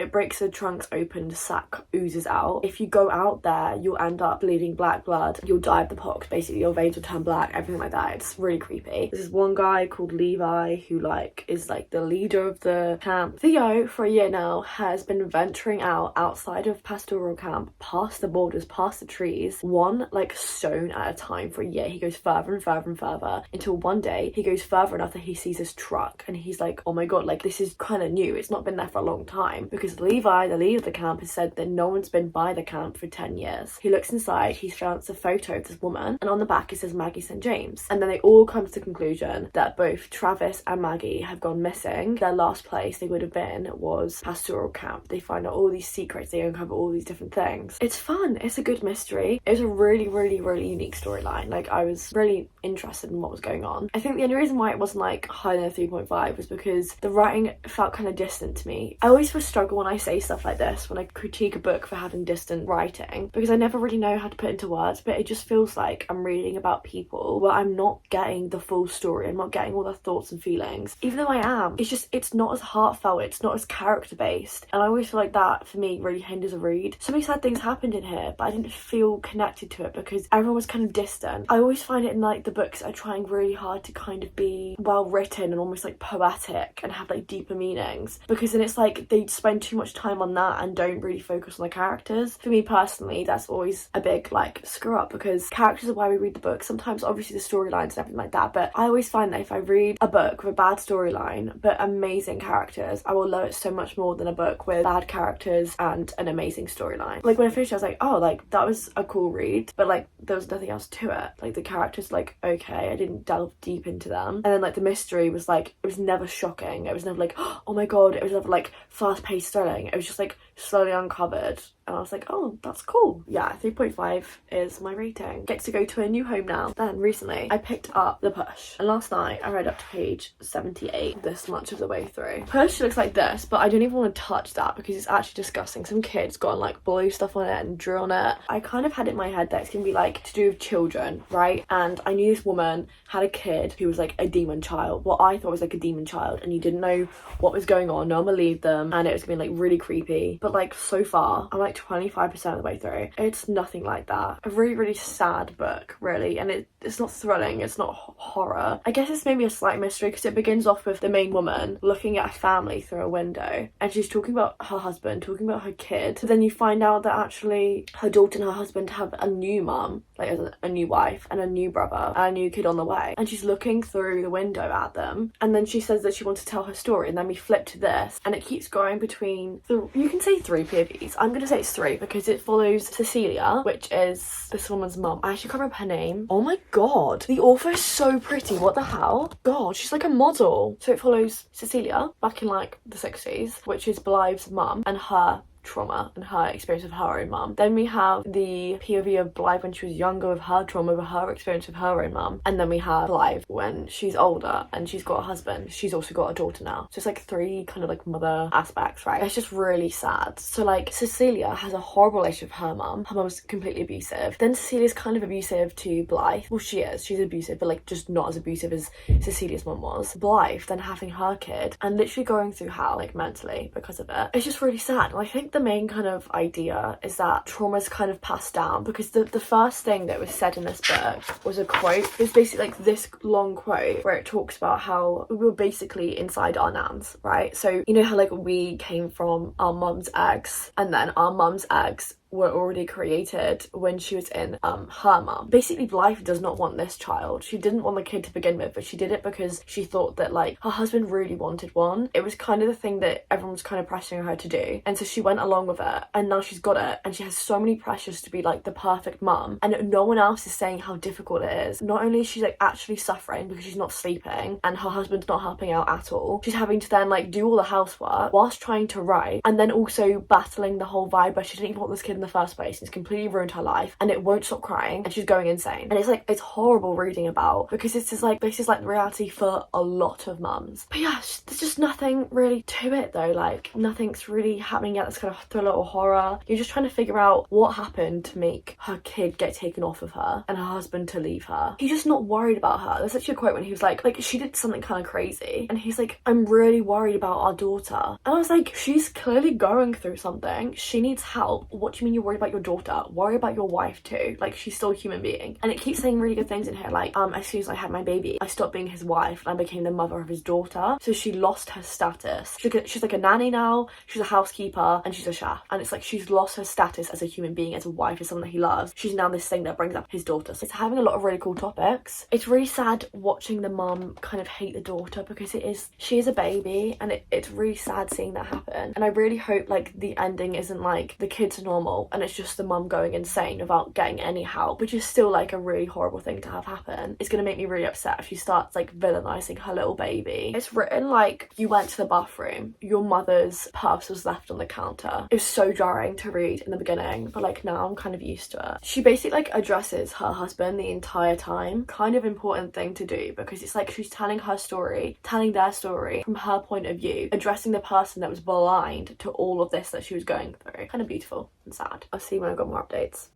trunks open, the sac oozes out. If you go out there, you'll end up bleeding black blood. You'll die of the pox, basically. Your veins will turn black, everything like that. It's really creepy. There's this one guy called Levi who like is like the leader of the camp. Theo, for a year now, has been venturing outside of pastoral camp, past the borders, past the trees, one like stone at a time for a year. He goes further and further and further until one day he goes further enough that he sees this truck and he's like, oh my god, like this is kind of new. It's not been there for a long time, because Levi, the leader of the camp, has said that no one's been by the camp for 10 years. He looks inside, he finds a photo of this woman, and on the back it says Maggie St. James. And then they all come to the conclusion that both Travis and Maggie have gone missing. Their last place they would have been was pastoral camp. They find out all these secrets, they uncover all these different things. It's fun, it's a good mystery. It was a really, really, really unique storyline. Like I was really interested in what was going on. I think the only reason why it wasn't like higher than 3.5 was because the writing felt kind of distant to me. I always feel struggle when I say stuff like this, when I critique a book for having distant writing, because I never really know how to put it into words, but it just feels like I'm reading about people where I'm not getting the full story. I'm not getting all their thoughts and feelings. things, even though I am. It's not as heartfelt, it's not as character based, and I always feel like that for me really hinders a read. So many sad things happened in here, but I didn't feel connected to it because everyone was kind of distant. I always find it in like the books that are trying really hard to kind of be well written and almost like poetic and have like deeper meanings, because then it's like they spend too much time on that and don't really focus on the characters. For me personally, that's always a big like screw up, because characters are why we read the book. Sometimes obviously the storylines and everything like that, but I always find that if I read a book with a bad storyline but amazing characters, I will love it so much more than a book with bad characters and an amazing storyline. Like when I finished I was like, oh, like that was a cool read, but like there was nothing else to it. Like the characters, like, okay, I didn't delve deep into them, and then like the mystery was like, it was never shocking, it was never like, oh my god, it was never like fast-paced thrilling, it was just like slowly uncovered, and I was like, oh, that's cool. Yeah, 3.5 is my rating. Get to go to a new home now. Then recently I picked up The Push, and last night I read up to page 78 this much of the way through. Push looks like this, but I don't even want to touch that because it's actually disgusting. Some kids got like blue stuff on it and drew on it. I kind of had it in my head that it's gonna be like to do with children, right? And I knew this woman had a kid who was like a demon child, what I thought was like a demon child, and you didn't know what was going on, no one believed them, and it was gonna be like really creepy. But like so far I'm like 25% of the way through, it's nothing like that. A really sad book, really, and it's not thrilling, it's not horror. I guess it's maybe a slight mystery because it begins off with the main woman looking at a family through a window, and she's talking about her husband, talking about her kid. So then you find out that actually her daughter and her husband have a new mum, like a new wife and a new brother and a new kid on the way, and she's looking through the window at them, and then she says that she wants to tell her story, and then we flip to this, and it keeps going between you can say 3 POVs. I'm gonna say it's 3 because it follows Cecilia, which is this woman's mum. I actually can't remember her name. Oh my god, the author is so pretty, what the hell? God, she's like a model. So it follows Cecilia back in like the 60s, which is Blythe's mum, and her trauma and her experience with her own mum. Then we have the POV of Blythe when she was younger with her trauma, with her experience with her own mum, and then we have Blythe when she's older and she's got a husband. She's also got a daughter now, so it's like 3 kind of like mother aspects, right? It's just really sad. So like Cecilia has a horrible relationship with her mum. Her mum's completely abusive. Then Cecilia's kind of abusive to Blythe. Well, she's abusive, but like just not as abusive as Cecilia's mum was. Blythe then having her kid and literally going through hell like mentally because of it. It's just really sad. And I think the main kind of idea is that trauma's kind of passed down, because the first thing that was said in this book was a quote. It's basically like this long quote where it talks about how we were basically inside our nans, right? So you know how like we came from our mum's eggs, and then our mum's eggs were already created when she was in her mum. Basically Blythe does not want this child. She didn't want the kid to begin with, but she did it because she thought that like her husband really wanted one. It was kind of the thing that everyone was kind of pressuring her to do, and so she went along with it, and now she's got it, and she has so many pressures to be like the perfect mum, and no one else is saying how difficult it is. Not only is she like actually suffering because she's not sleeping and her husband's not helping out at all, she's having to then like do all the housework whilst trying to write, and then also battling the whole vibe where she didn't even want this kid in the first place. It's completely ruined her life, and it won't stop crying, and she's going insane. And it's like, it's horrible reading about, because it's just like, this is like the reality for a lot of mums. But yeah, there's just nothing really to it though. Like nothing's really happening yet that's kind of thriller or horror. You're just trying to figure out what happened to make her kid get taken off of her and her husband to leave her. He's just not worried about her. There's actually a quote when he was like she did something kind of crazy, and he's like, I'm really worried about our daughter. And I was like, she's clearly going through something. She needs help. What do you mean you're worried about your daughter? Worry about your wife too. Like, she's still a human being. And it keeps saying really good things in here, like as soon as I had my baby, I stopped being his wife and I became the mother of his daughter. So she lost her status. She's like a nanny now, she's a housekeeper, and she's a chef, and it's like she's lost her status as a human being, as a wife, as someone that he loves. She's now this thing that brings up his daughter. So it's having a lot of really cool topics. It's really sad watching the mum kind of hate the daughter, because she is a baby, and it's really sad seeing that happen. And I really hope like the ending isn't like the kids are normal and it's just the mum going insane without getting any help, which is still like a really horrible thing to have happen. It's gonna make me really upset if she starts like villainizing her little baby. It's written like, you went to the bathroom, your mother's purse was left on the counter. It was so jarring to read in the beginning, but like now I'm kind of used to it. She basically like addresses her husband the entire time. Kind of important thing to do, because it's like she's telling her story, telling their story from her point of view, addressing the person that was blind to all of this that she was going through. Kind of beautiful and sad. I'll see you when I've got more updates.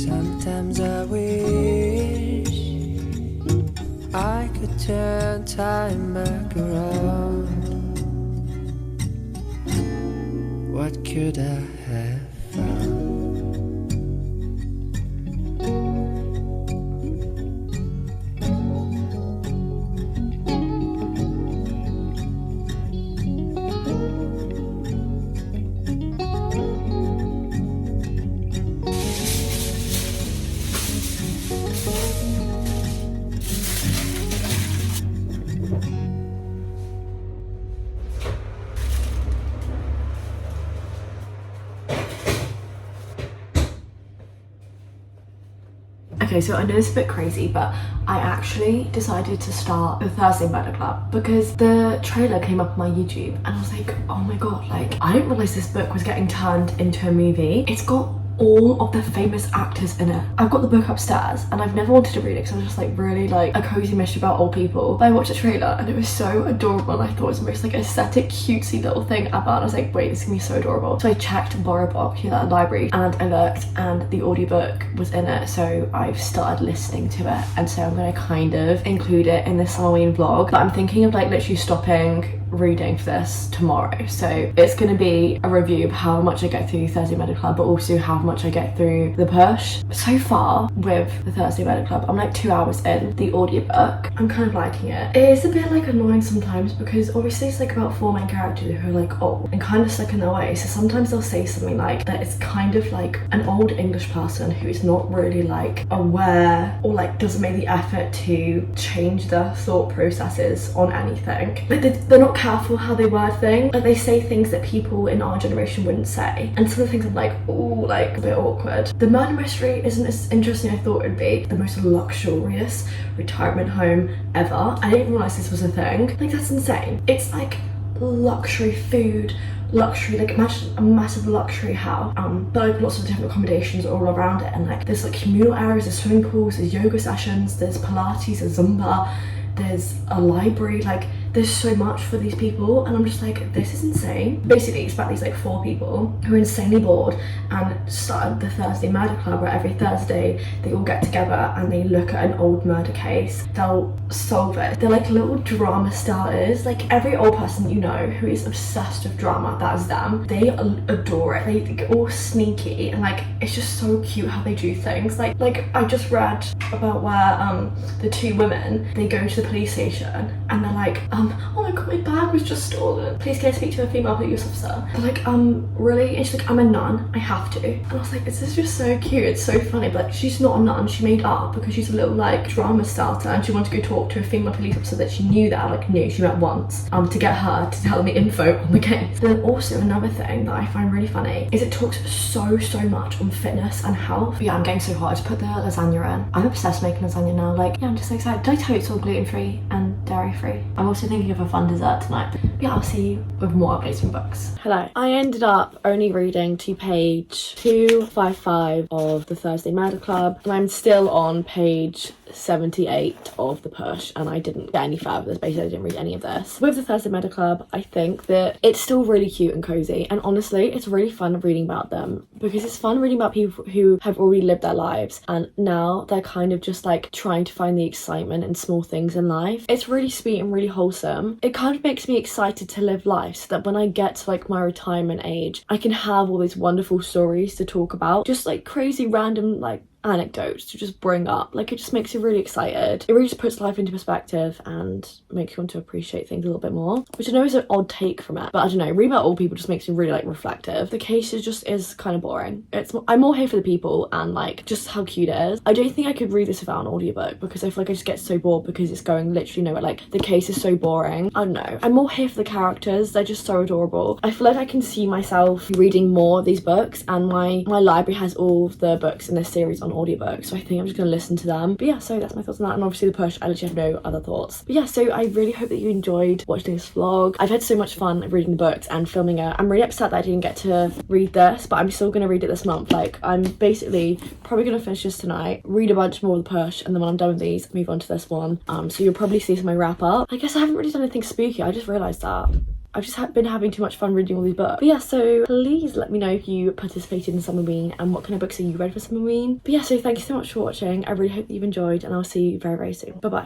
Sometimes I wish turn time back around, what could I have found? Okay, so I know it's a bit crazy, but I actually decided to start the Thursday Murder Club because the trailer came up on my YouTube and I was like, oh my god, like I didn't realise this book was getting turned into a movie. It's got all of the famous actors in it. I've got the book upstairs and I've never wanted to read it because I was just like really like a cozy mystery about old people, but I watched the trailer and it was so adorable and I thought it was the most like aesthetic cutesy little thing ever, and I was like, wait, this is gonna be so adorable. So I checked Borrow Book, you know, that library, and I looked and the audiobook was in it, so I've started listening to it, and so I'm gonna kind of include it in the Summerween vlog, but I'm thinking of like literally stopping reading for this tomorrow. So it's going to be a review of how much I get through Thursday Murder Club, but also how much I get through the push. So far with the Thursday Murder Club, I'm like 2 hours in the audiobook. I'm kind of liking it. It is a bit like annoying sometimes because obviously it's like about 4 main characters who are like old and kind of stuck in their way. So sometimes they'll say something like that it's kind of like an old English person who is not really like aware or like doesn't make the effort to change their thought processes on anything. Like they're not careful how they word things. Like they say things that people in our generation wouldn't say, and some of the things I'm like, ooh, like a bit awkward. The murder mystery isn't as interesting as I thought it would be. The most luxurious retirement home ever. I didn't realise this was a thing. Like that's insane. It's like luxury food, luxury, like imagine a massive luxury house, but like lots of different accommodations all around it, and like there's like communal areas, there's swimming pools, there's yoga sessions, there's Pilates, there's Zumba, there's a library, like there's so much for these people, and I'm just like, this is insane. Basically it's about these like 4 people who are insanely bored and started the Thursday Murder Club, where every Thursday they all get together and they look at an old murder case, they'll solve it. They're like little drama starters. Like every old person you know who is obsessed with drama, that is them. They adore it. They get all sneaky and like it's just so cute how they do things. Like I just read about where the 2 women, they go to the police station and they're like, oh my god, my bag was just stolen. Please can I speak to a female police officer? They're like, really? And she's like, I'm a nun, I have to. And I was like, this is just so cute, it's so funny. But like, she's not a nun, she made up because she's a little like drama starter and she wanted to go talk to a female police officer that she knew she met once, to get her to tell me info on the case. Then also another thing that I find really funny is it talks so much on fitness and health. But yeah, I'm getting so hot. I just put the lasagna in. I'm obsessed making lasagna now. Like, yeah, I'm just so excited. Did I tell you it's all gluten-free and dairy-free? I'm also thinking of a fun dessert tonight. But yeah, I'll see you with more updates from books. Hello. I ended up only reading to page 255 of the Thursday Murder Club, and I'm still on page 78 of the push, and I didn't get any further. Basically, I didn't read any of this. With the Thursday Murder Club, I think that it's still really cute and cozy, and honestly, it's really fun reading about them because it's fun reading about people who have already lived their lives and now they're kind of just like trying to find the excitement in small things in life. It's really sweet and really wholesome. It kind of makes me excited to live life so that when I get to like my retirement age, I can have all these wonderful stories to talk about, just like crazy random like anecdotes to just bring up. Like it just makes you really excited. It really just puts life into perspective and makes you want to appreciate things a little bit more, which I know is an odd take from it, but I don't know, reading about old people just makes me really like reflective. The case is kind of boring. I'm more here for the people and like just how cute it is. I don't think I could read this without an audiobook because I feel like I just get so bored because it's going literally nowhere. Like the case is so boring. I don't know, I'm more here for the characters. They're just so adorable. I feel like I can see myself reading more of these books, and my library has all of the books in this series on audiobook, so I think I'm just gonna listen to them. But yeah, so that's my thoughts on that, and obviously the push, I literally have no other thoughts. But yeah, so I really hope that you enjoyed watching this vlog. I've had so much fun reading the books and filming it. I'm really upset that I didn't get to read this, but I'm still gonna read it this month. Like I'm basically probably gonna finish this tonight, read a bunch more of the push, and then when I'm done with these, move on to this one. So you'll probably see some of my wrap up. I guess I haven't really done anything spooky. I just realised that I've just been having too much fun reading all these books. But yeah, so please let me know if you participated in Summerween and what kind of books are you read for Summerween. But yeah, so thank you so much for watching. I really hope that you've enjoyed, and I'll see you very, very soon. Bye bye.